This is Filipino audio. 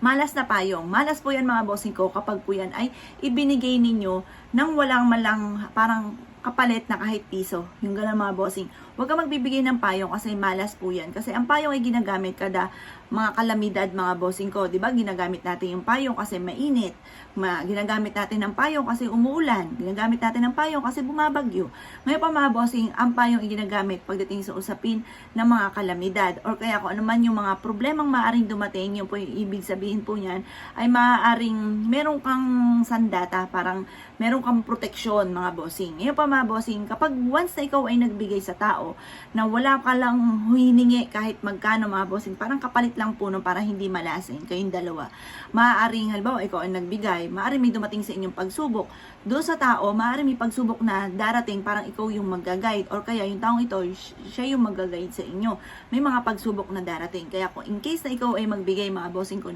malas na payong. Malas po yan mga bossing ko kapag po yan ay ibinigay ninyo nang walang malang parang kapalit na kahit piso. Yung gano'n mga bossing. Huwag ka magbibigay ng payong kasi malas po yan. Kasi ang payong ay ginagamit kada mga kalamidad mga bossing ko. Diba? Ginagamit natin yung payong kasi mainit. Ginagamit natin ng payong kasi umuulan. Ginagamit natin ng payong kasi bumabagyo. Ngayon pa mga bossing, ang payong ay ginagamit pagdating sa usapin ng mga kalamidad. Or kaya kung ano man yung mga problemang maaaring dumating, yung po yung ibig sabihin po niyan, ay maaaring meron kang sandata, parang meron kang proteksyon mga bossing. Ngayon pa mga bossing, kapag once na ikaw ay nagbigay sa tao, na wala ka lang hiningi kahit magkano mga bossing, parang kapalit lang po no, para hindi malasing kayong dalawa. Maaaring, halimbawa, ikaw ay nagbigay, maaaring may dumating sa inyong pagsubok. Doon sa tao, maaaring may pagsubok na darating, parang ikaw yung mag-guide, or kaya yung taong ito, siya yung mag-guide sa inyo. May mga pagsubok na darating. Kaya kung in case na ikaw ay magbigay mga bossing ko,